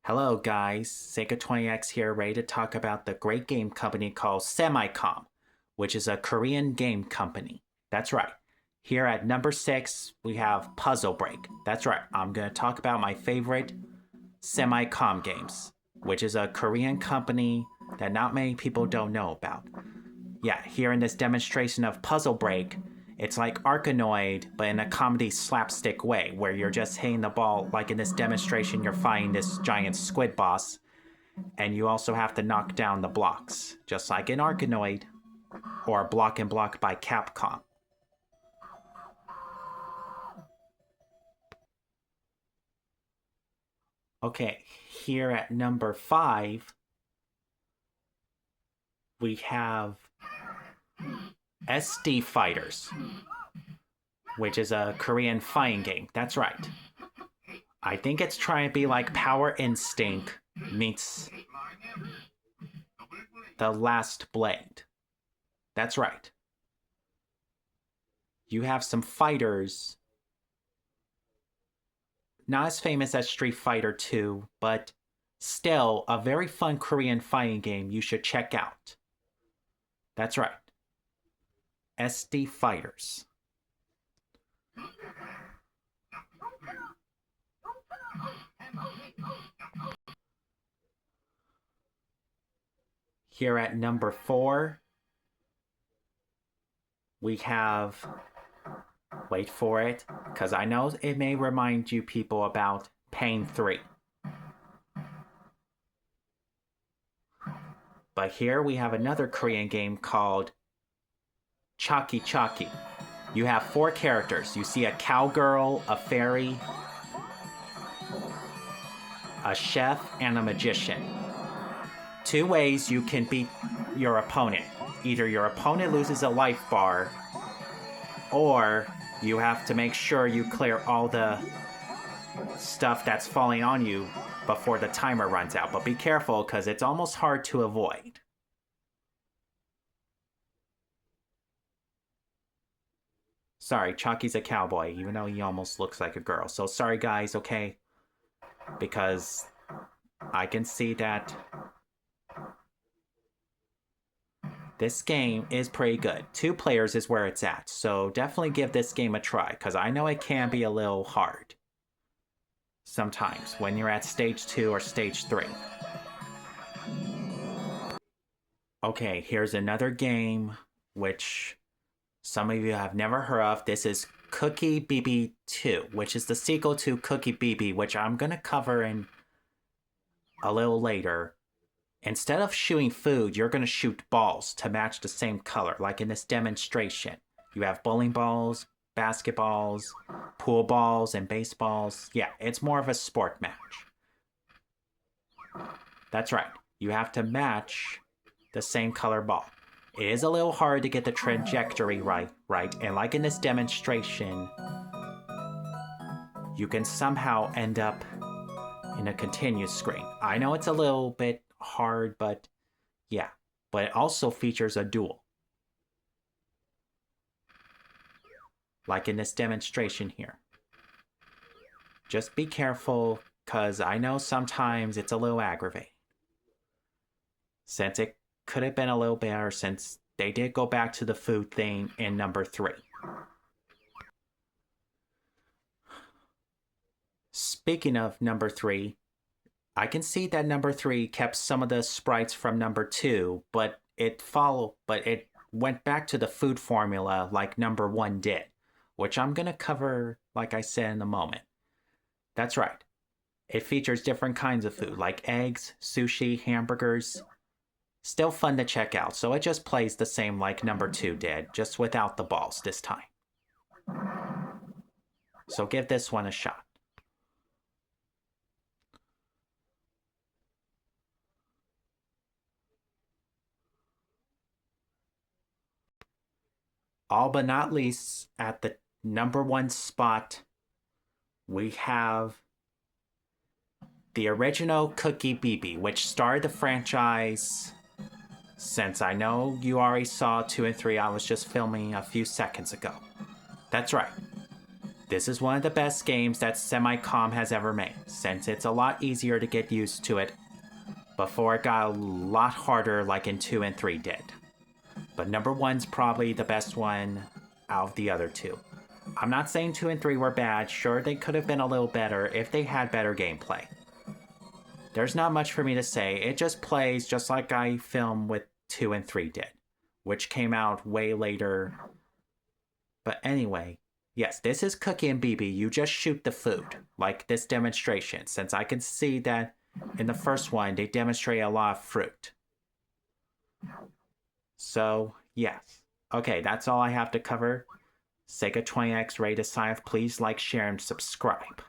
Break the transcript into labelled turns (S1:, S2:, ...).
S1: Hello guys, Sega20X here, ready to talk about the great game company called Semicom, which is a Korean game company. That's right. Here at number 6, we have Puzzle Break. That's right, I'm going to talk about my favorite Semicom games, which is a Korean company that not many people don't know about. Yeah, here in this demonstration of Puzzle Break, it's like Arkanoid, but in a comedy slapstick way, where you're just hitting the ball, like in this demonstration, you're fighting this giant squid boss, and you also have to knock down the blocks, just like in Arkanoid, or Block and Block by Capcom. Okay, here at number 5, we have SD Fighters, which is a Korean fighting game. That's right. I think it's trying to be like Power Instinct meets The Last Blade. That's right. You have some fighters, not as famous as Street Fighter 2, but still a very fun Korean fighting game you should check out. That's right. SD Fighters. Here at number 4, we have, wait for it, because I know it may remind you people about Pain 3. But here we have another Korean game called Chalky Chalky. You have 4 characters. You see a cowgirl, a fairy, a chef, and a magician. 2 ways you can beat your opponent. Either your opponent loses a life bar, or you have to make sure you clear all the stuff that's falling on you before the timer runs out. But be careful, because it's almost hard to avoid. Sorry, Chalky's a cowboy, even though he almost looks like a girl. So sorry guys, okay? Because I can see that this game is pretty good. 2 players is where it's at, so definitely give this game a try, because I know it can be a little hard sometimes when you're at stage 2 or stage 3. Okay, here's another game which some of you have never heard of. This is Cookie BB 2, which is the sequel to Cookie BB, which I'm going to cover in a little later. Instead of shooting food, you're going to shoot balls to match the same color, like in this demonstration. You have bowling balls, basketballs, pool balls, and baseballs. Yeah, it's more of a sport match. That's right. You have to match the same color ball. It is a little hard to get the trajectory right, and like in this demonstration, you can somehow end up in a continuous screen. I know it's a little bit hard, but yeah. But it also features a duel. Like in this demonstration here. Just be careful, because I know sometimes it's a little aggravating. Since it could have been a little better, since they did go back to the food thing in number 3. Speaking of number 3, I can see that number 3 kept some of the sprites from number 2, but it went back to the food formula like number 1 did, which I'm going to cover, like I said, in a moment. That's right. It features different kinds of food, like eggs, sushi, hamburgers. Still fun to check out, so it just plays the same like number 2 did, just without the balls this time. So give this one a shot. All but not least, at the number 1 spot, we have the original Cookie BB, which started the franchise. Since I know you already saw 2 and 3, I was just filming a few seconds ago. That's right. This is one of the best games that Semicom has ever made, since it's a lot easier to get used to it before it got a lot harder like in 2 and 3 did. But number 1's probably the best one out of the other two. I'm not saying 2 and 3 were bad, sure they could have been a little better if they had better gameplay. There's not much for me to say, it just plays just like I filmed with 2 and 3 did, which came out way later. But anyway, yes, this is Cookie and BB, you just shoot the food, like this demonstration, since I can see that in the first one they demonstrate a lot of fruit. So, yes. Okay, that's all I have to cover. Sega 20X ready to sign off. Please like, share, and subscribe.